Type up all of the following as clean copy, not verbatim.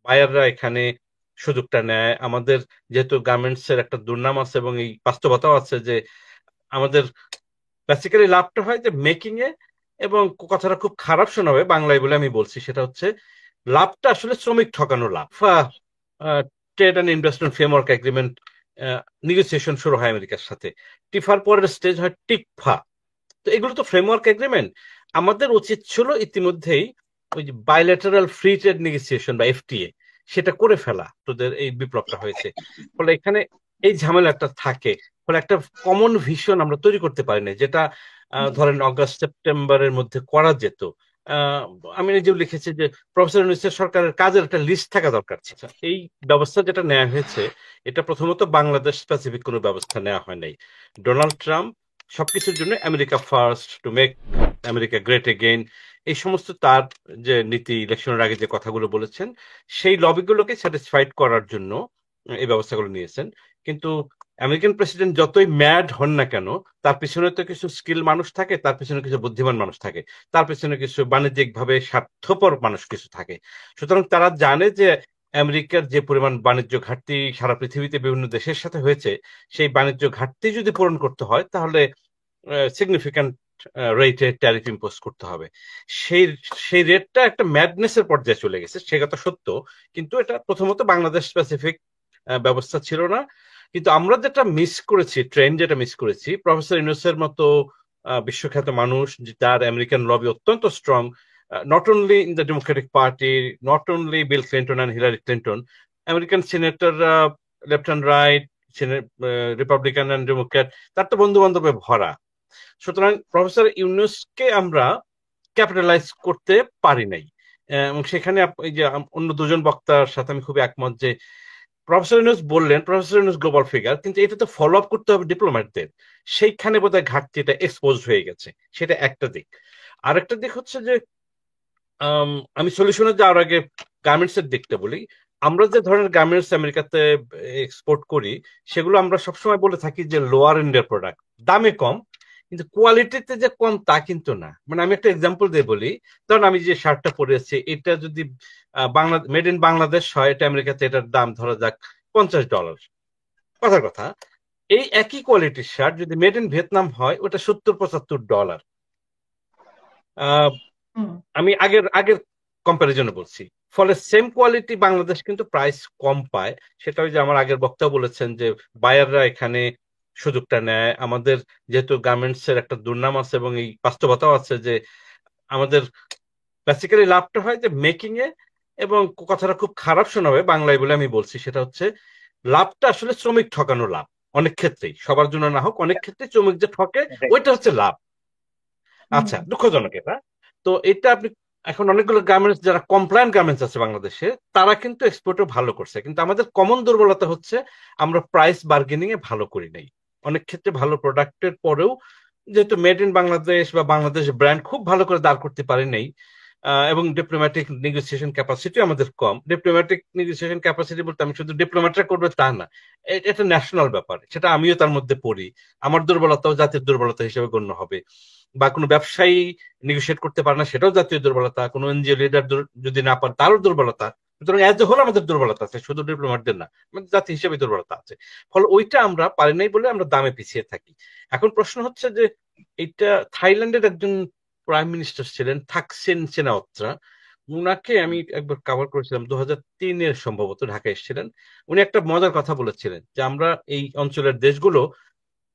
বায়াররা এখানে সুযোগটা নেয়। আমাদের যেহেতু গার্মেন্টস এর একটা দুর্নাম আছে এবং এই বাস্তবতাও আছে যে আমাদের বেসিক্যালি লাভটা হয় যে মেকিং এ, এবং কথাটা খুব খারাপ শোনাবে বাংলায় বলে আমি বলছি, সেটা হচ্ছে লাভটা আসলে শ্রমিক ঠকানো লাভ। Trade and investment framework agreement negotiation শুরু হয় আমেরিকার সাথে। টিফার পরের স্টেজ হয় টিকফা। তো এগুলো তো ফ্রেমওয়ার্ক এগ্রিমেন্ট। আমাদের উচিত ছিল ইতিমধ্যেই ওই যে বাইলেটারাল ফ্রি ট্রেড নেগোসিয়েশন বা এফটিএ সেটা করে ফেলা। তোদের এই বিপ্লবটা হয়েছে ফলে এখানে এই ঝামেলাটা থাকে। ফলে একটা কমন ভিশন আমরা তৈরি করতে পারি না, যেটা ধরেন অগস্ট সেপ্টেম্বরের মধ্যে করা যেত। আহ, আমি নিজেও লিখেছি যে প্রফেসর ইউনূসের সরকারের কাজের একটা লিস্ট থাকা দরকার ছিল। এই ব্যবস্থা যেটা নেওয়া হয়েছে, এটা প্রথমত বাংলাদেশ স্পেসিফিক কোনো ব্যবস্থা নেওয়া হয় নাই। ডোনাল্ড ট্রাম্প সবকিছুর জন্য America first, to make America great again, এই সমস্ত তার যে নীতি, ইলেকশনের আগে যে কথাগুলো বলেছেন, সেই লবিগুলোকে স্যাটিসফাইড করার জন্য এই ব্যবস্থাগুলো নিয়েছেন। কিন্তু আমেরিকান প্রেসিডেন্ট যতই ম্যাড হন না কেন, তার পিছনে তো কিছু স্কিল মানুষ থাকে, তার পিছনে কিছু বুদ্ধিমান মানুষ থাকে, তার পিছনে কিছু বাণিজ্যিক ভাবে স্বার্থপর মানুষ কিছু থাকে। সুতরাং তারা জানে যে আমেরিকার যে পরিমাণ বাণিজ্য ঘাটতি সারা পৃথিবীতে বিভিন্ন দেশের সাথে হয়েছে, সেই বাণিজ্য ঘাটতি যদি পূরণ করতে হয় তাহলে সিগনিফিক্যান্ট রেটে ট্যারিফ ইম্পোজ করতে হবে। সেই সেই রেটটা একটা ম্যাডনেসের পর্যায়ে চলে গেছে, সে কথা সত্য। কিন্তু এটা প্রথমত বাংলাদেশ স্পেসিফিক ব্যবস্থা ছিল না। কিন্তু আমরা যেটা মিস করেছি, ট্রেন্ড যেটা মিস করেছি, প্রফেসর ইউনূসের মতো বিশ্বখ্যাত মানুষ, যার আমেরিকান লবি অত্যন্ত strong, not only in the Democratic Party, not only Bill Clinton and Hillary Clinton, American সিনেটররা left and right, Republican and Democrat, তার তো বন্ধু বান্ধবে ভরা। সুতরাং প্রফেসর ইউনূসকে আমরা ক্যাপিটালাইজ করতে পারি নাই। এবং সেখানে এই যে অন্য দুজন বক্তার সাথে আমি খুবই একমত যে প্রফেসর ইউনূস বললেন, প্রফেসর ইউনূস গ্লোবাল ফিগার, কিন্তু এটা তো ফলো আপ করতে হবে ডিপ্লোম্যাটদের। সেইখানে বোধহয় ঘাটতিটা এক্সপোজ হয়ে গেছে। সেটা একটা দিক। আরেকটা দিক হচ্ছে যে আমি সলিউশনে যাওয়ার আগে গার্মেন্টস এর দিকটা বলি। আমরা যে ধরনের গার্মেন্টস আমেরিকাতে এক্সপোর্ট করি, সেগুলো আমরা সবসময় বলে থাকি যে লোয়ার এন্ডের প্রোডাক্ট, দামে কম, কিন্তু কোয়ালিটিতে যে কম তা কিন্তু না। মানে আমি একটা এক্সাম্পল দিয়ে বলি। ধরুন আমি যে শার্টটা পরেছি, এটা যদি বাংলা মেড ইন বাংলাদেশ হয়, এটা আমেরিকাতে এটার দাম ধরা যাক $50। কথার কথা, এই একই কোয়ালিটির শার্ট যদি মেড ইন ভিয়েতনাম হয়, ওটা $70-75। হুম। আমি আগের আগের কম্পারিজনে বলছি। ফলে সেম কোয়ালিটি বাংলাদেশ কিন্তু প্রাইস কম পায়। সেটা ওই যে আমার আগের বক্তা বলেছেন যে বায়াররা এখানে সুযোগটা নেয়। আমাদের যেহেতু গার্মেন্টস এর একটা দুর্নাম আছে এবং এই বাস্তবতাও আছে যে আমাদের বেসিক্যালি লাভটা হয় যে মেকিং এ, এবং কথাটা খুব খারাপ শোনাবে বাংলায় বলে আমি বলছি, সেটা হচ্ছে লাভটা আসলে শ্রমিক ঠকানো লাভ। অনেক ক্ষেত্রেই, সবার জন্য না হোক, অনেক ক্ষেত্রে শ্রমিক যে ঠকে, ওইটা হচ্ছে লাভ। হুম। আচ্ছা, দুঃখজনক এটা। তো এটা আপনি এখন অনেকগুলো গার্মেন্টস যারা কমপ্লায়েন্ট গার্মেন্টস আছে বাংলাদেশে, তারা কিন্তু এক্সপোর্টে ভালো করছে। কিন্তু আমাদের কমন দুর্বলতা হচ্ছে আমরা প্রাইস বার্গেনিং এ ভালো করি নাই। অনেক ক্ষেত্রে ভালো প্রোডাক্টের পরেও যেহেতু মেড ইন বাংলাদেশ বা বাংলাদেশ ব্র্যান্ড খুব ভালো করে দাঁড় করতে পারি নাই। এবং ডিপ্লোম্যাটিক নেগোসিয়েশন ক্যাপাসিটি আমাদের কম। ডিপ্লোম্যাটিক নেগোসিয়েশন ক্যাপাসিটি বলতে আমি শুধু ডিপ্লোম্যাটরা করবে তা না, এটা ন্যাশনাল ব্যাপার, সেটা আমিও তার মধ্যে পড়ি। আমার দুর্বলতাও জাতির দুর্বলতা হিসেবে গণ্য হবে। বা কোনো ব্যবসায়ী নেগোশিয়েট করতে পারে না, সেটাও জাতীয় দুর্বলতা। কোনো এনজিও লিডার যদি না পারে, তারও দুর্বলতা। সুতরাং এজ এ হোল আমাদের দুর্বলতা আছে, শুধু ডিপ্লোম্যাটদের না, আমাদের জাতি হিসেবে দুর্বলতা আছে। ফলে ওইটা আমরা পারি নাই বলে আমরা দামে পিছিয়ে থাকি। এখন প্রশ্ন হচ্ছে যে এইটা থাইল্যান্ডের একজন প্রাইম মিনিস্টার ছিলেন থাকসিন সিনাওয়াত্রা। উনাকে আমি একবার কভার করেছিলাম 2003-এর, সম্ভবত ঢাকায় এসেছিলেন। উনি একটা মজার কথা বলেছিলেন যে আমরা এই অঞ্চলের দেশগুলো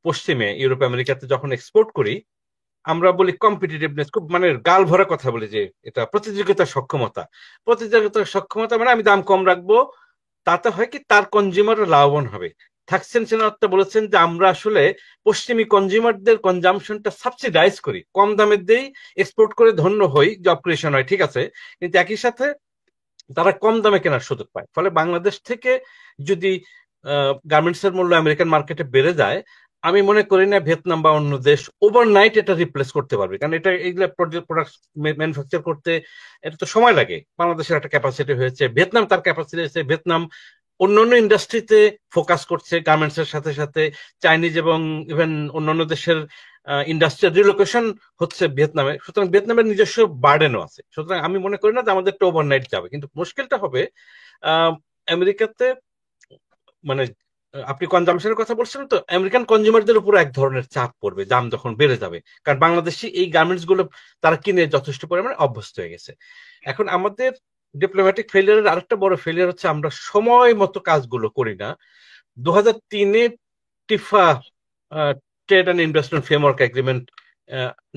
পশ্চিমে ইউরোপ আমেরিকাতে যখন এক্সপোর্ট করি, আমরা বলি কম্পিটিটিভনেস, খুব মানে গাল ভরা কথা বলি যে এটা প্রতিযোগিতার সক্ষমতা। প্রতিযোগিতার সক্ষমতা মানে আমি দাম কম রাখবো, তাতে হয় কি তার কনজিউমার লাভবান হবে। থাকসিন সিনাওয়াত্রা বলেছেন যে আমরা আসলে পশ্চিমী কনজিউমারদের কনজামশনটা সাবসিডাইজ করি, কম দামে দেই, এক্সপোর্ট করে ধন্য হই, জব ক্রিয়েশন হয়, ঠিক আছে, কিন্তু একই সাথে তারা কম দামে কেনার সুযোগ পায়। ফলে বাংলাদেশ থেকে যদি গার্মেন্টস এর মূল্য আমেরিকান মার্কেটে বেড়ে যায়, আমি মনে করি না ভিয়েতনাম বা অন্য দেশ ওভারনাইট এটা রিপ্লেস করতে পারবে। কারণ এটা এইগুলা প্রোডাক্ট ম্যানুফ্যাকচার করতে এটা তো সময় লাগে। বাংলাদেশের একটা ক্যাপাসিটি হয়েছে, ভিয়েতনাম তার ক্যাপাসিটি হয়েছে। ভিয়েতনাম অন্যান্য ইন্ডাস্ট্রিতে ফোকাস করছে গার্মেন্টস এর সাথে সাথে। চাইনিজ এবং ইভেন অন্যান্য দেশের ইন্ডাস্ট্রিয়াল রিলোকেশন হচ্ছে ভিয়েতনামে, সুতরাং ভিয়েতনামের নিজস্ব বার্ডেনও আছে। সুতরাং আমি মনে করি না যে আমাদের একটা ওভারনাইট যাবে, কিন্তু মুশকিলটা হবে আমেরিকাতে, মানে আপনি কনজামশনের কথা বলছেন, তো আমেরিকান কনজিউমারদের উপর এক ধরনের চাপ পড়বে দাম যখন বেড়ে যাবে, কারণ বাংলাদেশি এই গার্মেন্টস গুলো তারা কিনে যথেষ্ট পরিমাণে অভ্যস্ত হয়ে গেছে। এখন আমাদের ডিপ্লোম্যাটিক ফেলিয়ারের আরেকটা বড় ফেলিয়ার হচ্ছে আমরা সময় মতো কাজগুলো করি না। 2003-এ TIFA trade and investment framework agreement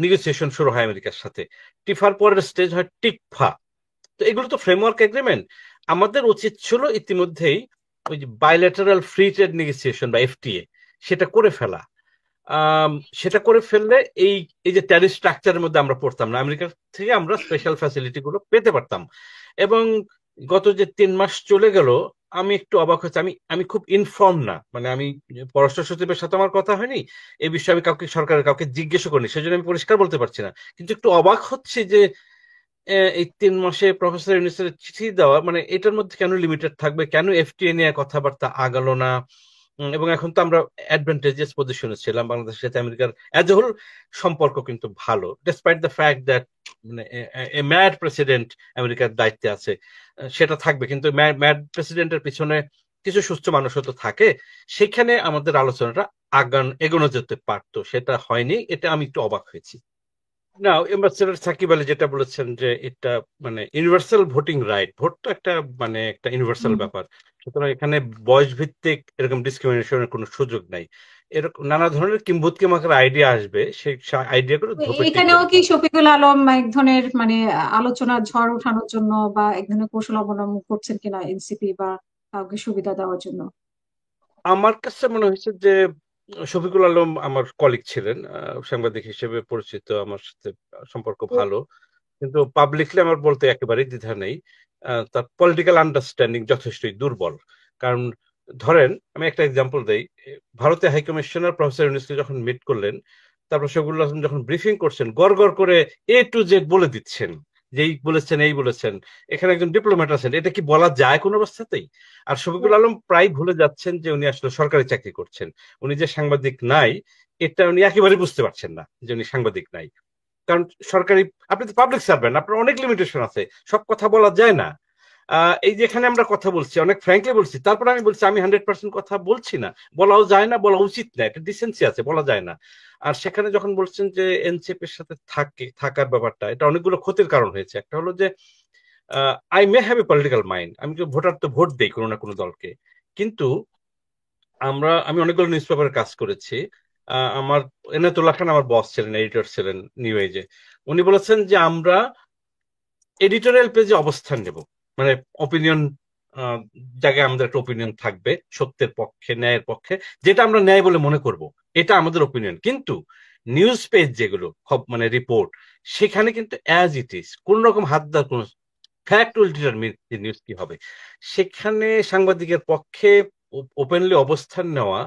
negotiation শুরু হয় আমেরিকার সাথে। টিফার পরের স্টেজ হয় টিকফা। তো এগুলো তো ফ্রেমওয়ার্ক এগ্রিমেন্ট। আমাদের উচিত ছিল ইতিমধ্যেই ওই যে বাইলেটারাল ফ্রি ট্রেড নেগোসিয়েশন বা এফটিএ সেটা করে ফেলা। সেটা করে ফেললে এই এই যে ট্যারিফ স্ট্রাকচারের মধ্যে আমরা পড়তাম না, আমেরিকা থেকে আমরা স্পেশাল ফ্যাসিলিটি গুলো পেতে পারতাম। এবং গত যে 3 মাস চলে গেল, আমি একটু অবাক হচ্ছে। আমি আমি খুব ইনফর্ম না, মানে আমি পররাষ্ট্র সচিবের সাথে আমার কথা হয়নি এই বিষয়ে, আমি কাউকে সরকারের কাউকে জিজ্ঞেস করিনি, সেজন্য আমি পরিষ্কার বলতে পারছি না। কিন্তু একটু অবাক হচ্ছে যে এই 3 মাসে প্রফেসর ইউনূসের চিঠি দেওয়া, মানে এটার মধ্যে কেন লিমিটেড থাকবে, কেন এফটিএ নিয়ে কথাবার্তা আগালো না। এবং এখন তো আমরা অ্যাডভান্টেজিয়াস পজিশনে ছিলাম, বাংলাদেশের সাথে আমেরিকার অ্যাজ এ হোল সম্পর্ক কিন্তু ভালো, ডিসপাইট দ্য ফ্যাক্ট দ্যাট মানে এ ম্যাড প্রেসিডেন্ট আমেরিকার দায়িত্বে আছে। সেটা থাকবে, কিন্তু ম্যাড প্রেসিডেন্টের পিছনে কিছু সুস্থ মানুষও তো থাকে। সেখানে আমাদের আলোচনাটা এগোনো যেতে পারতো, সেটা হয়নি, এটা আমি একটু অবাক হয়েছি। না, এম্বাসেডর সাকিব আলী যেটা বলেছেন যে এটা মানে ইউনিভার্সাল ভোটিং রাইট, ভোটটা একটা মানে একটা ইউনিভার্সাল ব্যাপার, সুতরাং এখানে বয়স ভিত্তিক এরকম ডিসক্রিমিনেশনের কোনো সুযোগ নাই। এরকম নানা ধরনের কিম্ভূতকিমাকের আইডিয়া আসবে, সেই আইডিয়াগুলো ধোপে টিকবে এখানেও না। কি শফিকুল আলম এক ধরনের মানে আলোচনার ঝড় ওঠানোর জন্য বা এক ধরনের কৌশল অবলম্বন করছেন কিনা এনসিপি বা কাউকে সুবিধা দেওয়ার জন্য? আমার কাছে মনে হয়েছে যে শফিকুল আলম আমার কলিগ ছিলেন, সাংবাদিক হিসেবে পরিচিত, আমার সাথে সম্পর্ক ভালো, কিন্তু পাবলিকলি আমার বলতে একেবারেই দ্বিধা নেই। তার পলিটিক্যাল আন্ডারস্ট্যান্ডিং যথেষ্টই দুর্বল। কারণ ধরেন আমি একটা এক্সাম্পল দেই, ভারতে হাই কমিশনার প্রফেসর ইউনূসকে যখন মিট করলেন, তারপর শফিকুল আলম যখন ব্রিফিং করছেন, গড় গড় করে A to Z বলে দিচ্ছেন, যেই বলেছেন এই বলেছেন। এখানে একজন ডিপ্লোম্যাট আছেন, এটা কি বলা যায় কোনো অবস্থাতেই? আর শফিকুল আলম প্রায় ভুলে যাচ্ছেন যে উনি আসলে সরকারি চাকরি করছেন, উনি যে সাংবাদিক নাই এটা উনি একেবারে বুঝতে পারছেন না যে উনি সাংবাদিক নাই। কারণ সরকারি, আপনি তো পাবলিক সার্ভেন্ট, আপনার অনেক লিমিটেশন আছে, সব কথা বলা যায় না। এই যে এখানে আমরা কথা বলছি অনেক ফ্র্যাঙ্কলি বলছি, তারপর আমি বলছি আমি 100% কথা বলছি না, বলাও যায় না, বলা উচিত না, একটা ডিসেন্সি আছে, বলা যায় না। আর সেখানে যখন বলছেন যে এনসিপির সাথে থাকার ব্যাপারটা, এটা অনেকগুলো ক্ষতির কারণ হয়েছে। একটা হলো যে I may have a political mind, আমি তো ভোটার, তো ভোট দেই কোনো না কোনো দলকে, কিন্তু আমি অনেকগুলো নিউজ পেপারে কাজ করেছি। আমার এনায়েতুল্লাহ খান আমার বস ছিলেন, এডিটর ছিলেন নিউ এজে। উনি বলেছেন যে আমরা এডিটোরিয়াল পেজে অবস্থান নেব, মানে অপিনিয়ন জায়গায় আমাদের একটা অপিনিয়ন থাকবে সত্যের পক্ষে, ন্যায়ের পক্ষে, যেটা আমরা ন্যায় বলে মনে করব, এটা আমাদের অপিনিয়ন। কিন্তু নিউজ পেজ যেগুলো মানে রিপোর্ট, সেখানে কিন্তু অ্যাজ ইট ইজ, কোন রকম হাত দেওয়ার কোন ফ্যাক্ট উইল ডিটারমিন নিউজ কি হবে। সেখানে সাংবাদিকের পক্ষে ওপেনলি অবস্থান নেওয়া,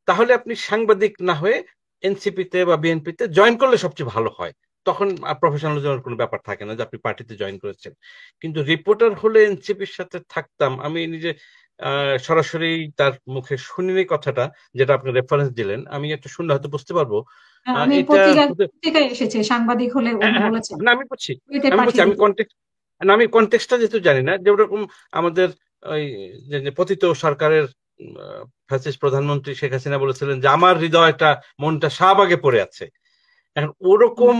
তাহলে আপনি সাংবাদিক না হয়ে এনসিপিতে বা বিএনপিতে জয়েন করলে সবচেয়ে ভালো হয়। তখন প্রফেশনালিজমের কোনো ব্যাপার থাকে না যে আপনি পার্টিতে জয়েন করেছেন। কিন্তু রিপোর্টার হলে এনসিপির সাথে থাকতাম, আমি নিজে সরাসরি তার মুখে শুনিনি কথাটা, যেটা আপনি রেফারেন্স দিলেন, আমি একটু শুনলে হয়তো বুঝতে পারবো। আমি এটা পত্রিকায় এসেছে, সাংবাদিক হলে হ্যাঁ, উনি হ্যাঁ, বলেছেন না আমি বুঝছি, টুইটে আমি বুঝছি, পাঠিয়ে আমি দিতে। কন্টেক্সট, না আমি কন্টেক্সটটা যেহেতু জানি না, যে ওরকম আমাদের ওই যে পতিত সরকারের ফ্যাসিস্ট প্রধানমন্ত্রী শেখ হাসিনা বলেছিলেন যে আমার হৃদয়টা, মনটা শাহবাগে পড়ে আছে। এখন ওরকম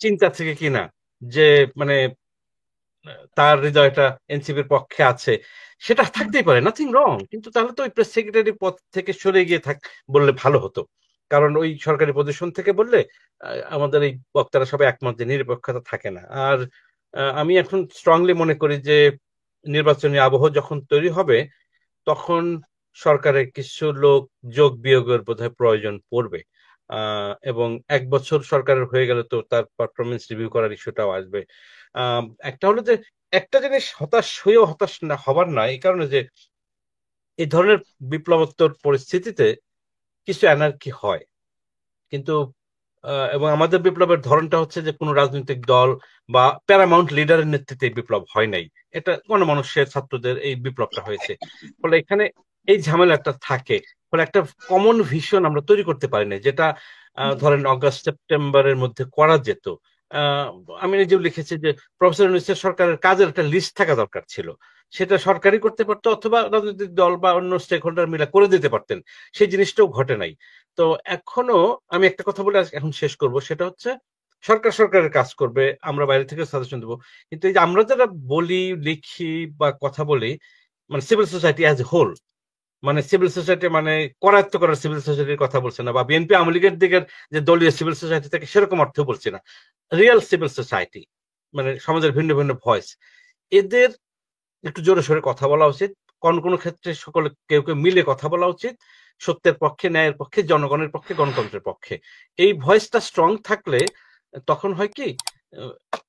চিন্তা থেকে কিনা যে মানে তার হৃদয়টা এনসিপির পক্ষে আছে, সেটা থাকতেই পারে, নাথিং রং, কিন্তু তাহলে তো ওই প্রেস সেক্রেটারি পদ থেকে সরে গিয়ে বললে ভালো হতো। কারণ ওই সরকারি পজিশন থেকে বললে আমাদের এই বক্তারা সবাই একমত যে নিরপেক্ষতা থাকে না। আর আমি এখন স্ট্রংলি মনে করি যে নির্বাচনী আবহ যখন তৈরি হবে, তখন সরকারের কিছু লোক যোগ বিয়োগের বোধহয় প্রয়োজন পড়বে। এবং 1 বছর সরকারের হয়ে গেলে তো তার পারফরমেন্স রিভিউ করার ইস্যুটাও আসবে। একটা হলো যে একটা জিনিস হতাশ হয়েও হতাশ না হবার নয়, এই কারণে যে এই ধরনের বিপ্লবোত্তর পরিস্থিতিতে কিছু অ্যানার্কি হয়, কিন্তু এবং আমাদের বিপ্লবের ধরনটা হচ্ছে যে কোনো রাজনৈতিক দল বা প্যারামাউন্ট লিডারের নেতৃত্বে এই বিপ্লব হয় নাই, এটা গণমানুষের ছাত্রদের এই বিপ্লবটা হয়েছে। ফলে এখানে এই ঝামেলাটা থাকে, ফলে একটা কমন ভিশন আমরা তৈরি করতে পারি না, যেটা ধরেন অগাস্ট সেপ্টেম্বরের মধ্যে করা যেত। আহ, আমি নিজেও লিখেছি যে প্রফেসর ইউনূসের সরকারের কাজের একটা লিস্ট থাকা দরকার ছিল, সেটা সরকারই করতে পারতো অথবা রাজনৈতিক দল বা অন্য স্টেক হোল্ডার মিলে করে দিতে পারতেন। সেই জিনিসটাও ঘটে নাই। তো এখনো আমি একটা কথা বলে এখন শেষ করব, সেটা হচ্ছে সরকার সরকারের কাজ করবে, আমরা বাইরে থেকে সাজেশন দেবো, কিন্তু এই যে আমরা যারা বলি, লিখি বা কথা বলি, মানে civil society as a whole, মানে সিভিল সোসাইটি মানে করায়ত্ত করার সিভিল সোসাইটির কথা বলছে না, বা বিএনপি আওয়ামী লীগের দিকের যে দলীয় সিভিল সোসাইটি থেকে সেরকম অর্থ বলছে না, রিয়েল সিভিল সোসাইটি, মানে সমাজের ভিন্ন ভিন্ন ভয়েস, এদের একটু জোরে সোরে কথা বলা উচিত। কোন কোন ক্ষেত্রে সকলে কেউ কেউ মিলে কথা বলা উচিত, সত্যের পক্ষে, ন্যায়ের পক্ষে, জনগণের পক্ষে, গণতন্ত্রের পক্ষে। এই ভয়েসটা স্ট্রং থাকলে তখন হয় কি,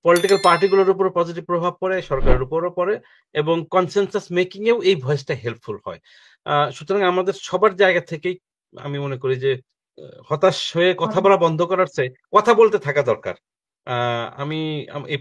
পলিটিক্যাল পার্টিগুলোর উপর পজিটিভ প্রভাব পড়ে, সরকারের উপরও পড়ে, এবং কনসেনসাস মেকিং এও এই ভয়েসটা হেল্পফুল হয়। সুতরাং আমাদের সবার জায়গা থেকেই আমি মনে করি যে হতাশ হয়ে কথা বলা বন্ধ করার চেয়ে কথা বলতে থাকা দরকার। আমি এই